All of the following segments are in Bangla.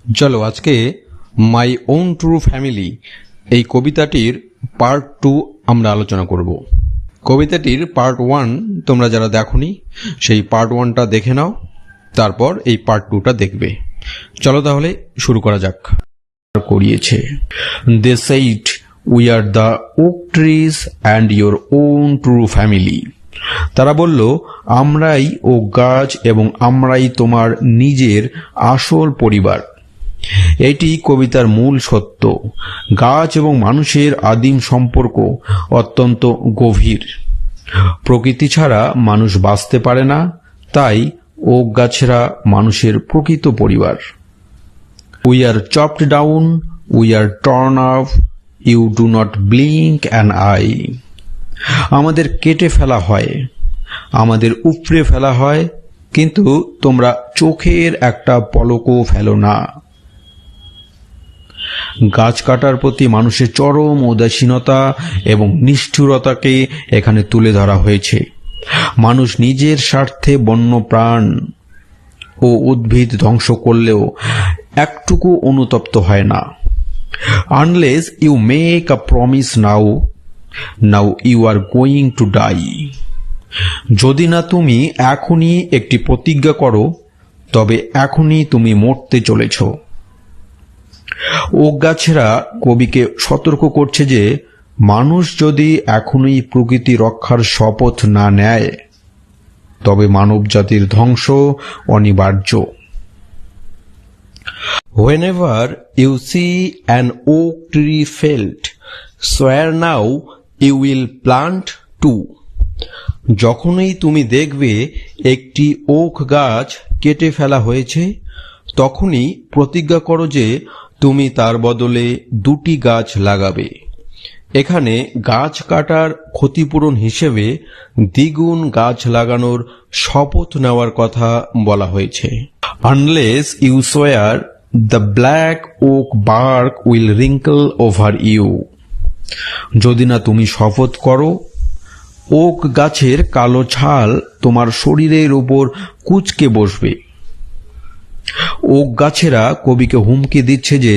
চলো আজকে মাই ওন ট্রু ফ্যামিলি এই কবিতাটির পার্ট 2 আমরা আলোচনা করব। কবিতাটির পার্ট 1 তোমরা যারা দেখোনি সেই পার্ট 1টা দেখে নাও, তারপর এই পার্ট 2টা দেখবে। চলো তাহলে শুরু করা যাক। করিয়েছে they said we are the oak trees and your own true family. তারা বলল, আমরাই ওক গাছ এবং আমরাই তোমার নিজের আসল পরিবার। এটি কবিতার মূল সত্য। গাছ এবং মানুষের আদিম সম্পর্ক অত্যন্ত গভীর। প্রকৃতি ছাড়া মানুষ বাঁচতে পারে না, তাই ওক গাছেরা মানুষের প্রকৃত পরিবার। We are chopped down, we are torn off, you do not blink an eye. আমাদের কেটে ফেলা হয়, আমাদের উপড়ে ফেলা হয়, কিন্তু তোমরা চোখের একটা পলকও ফেলো না। গাছ কাটার প্রতি মানুষের চরম উদাসীনতা এবং নিষ্ঠুরতাকে এখানে তুলে ধরা হয়েছে। মানুষ নিজের স্বার্থে বন্য প্রাণ ও উদ্ভিদ ধ্বংস করলেও একটুকু অনুতপ্ত হয় না। Unless you make a promise now you are going to die. যদি না তুমি এখনই একটি প্রতিজ্ঞা করো, তবে এখনই তুমি মরতে চলেছ। ওক গাছেরা কবিকে সতর্ক করছে যে মানুষ যদি এখনই প্রকৃতি রক্ষার শপথ না নেয়, তবে মানব জাতির ধ্বংস অনিবার্য। Whenever you see an oak tree felled, swear now you will plant two. যখনই তুমি দেখবে একটি ওক গাছ কেটে ফেলা হয়েছে, তখনই প্রতিজ্ঞা করো যে তুমি তার বদলে 2টি গাছ লাগাবে। এখানে গাছ কাটার ক্ষতিপূরণ হিসেবে দ্বিগুণ গাছ লাগানোর শপথ নেওয়ার কথা বলা হয়েছে। Unless you swear, the black oak bark will wrinkle over you. যদি না তুমি শপথ করো, ওক গাছের কালো ছাল তোমার শরীরের উপর কুঁচকে বসবে। ওক গাছেরা কবিকে হুমকি দিচ্ছে যে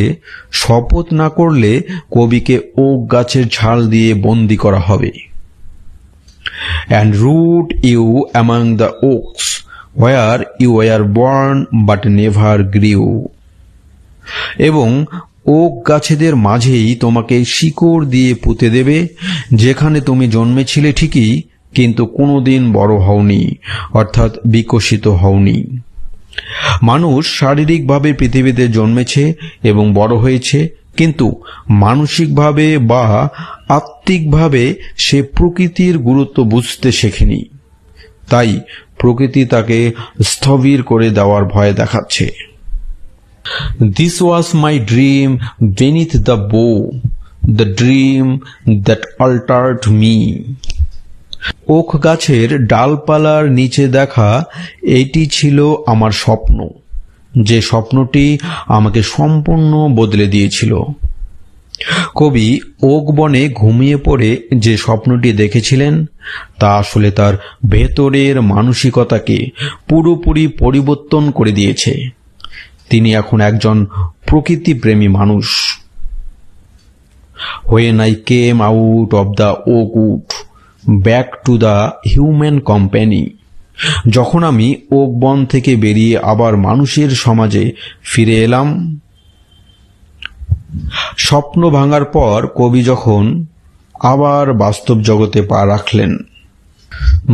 শপথ না করলে কবিকে ওক গাছের ছাল দিয়ে বন্দি করা হবে। And root you among the oaks where you were born but never grew. এবং ওক গাছেদের মাঝেই তোমাকে শিকড় দিয়ে পুঁতে দেবে, যেখানে তুমি জন্মেছিলে ঠিকই, কিন্তু কোনোদিন বড় হওনি, অর্থাৎ বিকশিত হওনি। মানুষ শারীরিকভাবে পৃথিবীতে জন্মেছে এবং বড় হয়েছে, কিন্তু মানসিকভাবে বা আত্মিকভাবে সে প্রকৃতির গুরুত্ব বুঝতে শেখেনি। তাই প্রকৃতি তাকে স্থবির করে দেওয়ার ভয় দেখাচ্ছে। This was my dream beneath the bow, the dream that altered me. Oak গাছের ডালপালার নিচে দেখা এটি ছিল আমার স্বপ্ন, যে স্বপ্নটি আমাকে সম্পূর্ণ বদলে দিয়েছিল। কবি ওক বনে ঘুমিয়ে পড়ে যে স্বপ্নটি দেখেছিলেন, তা আসলে তার ভেতরের মানসিকতাকে পুরোপুরি পরিবর্তন করে দিয়েছে। তিনি এখন একজন প্রকৃতিপ্রেমী মানুষ। When I came out of the oak wood, back to the human company. যখন আমি ওক বন থেকে বেরিয়ে আবার মানুষের সমাজে ফিরে এলাম। স্বপ্ন ভাঙার পর কবি যখন আবার বাস্তব জগতে পা রাখলেন।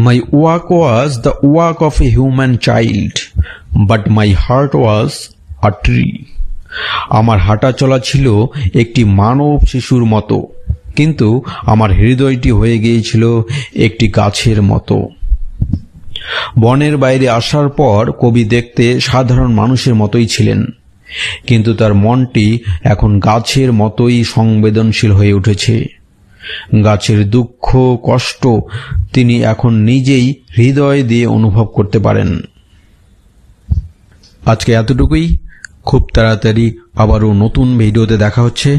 My walk was the walk of a human child, but my heart was a tree. আমার হাঁটা চলা ছিল একটি মানব শিশুর মতো, কিন্তু আমার হৃদয়টি হয়ে গিয়েছিল একটি গাছের মতো। বনের বাইরে আসার পর কবি দেখতে সাধারণ মানুষের মতোই ছিলেন, কিন্তু তার মনটি এখন গাছের মতোই সংবেদনশীল হয়ে উঠেছে। গাছের দুঃখ কষ্ট তিনি এখন নিজেই হৃদয় দিয়ে অনুভব করতে পারেন। আজকে এতটুকুই। খুব তাড়াতাড়ি আবারও নতুন ভিডিওতে দেখা হচ্ছে।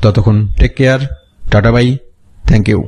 ততক্ষণ take care, ta ta bye, thank you.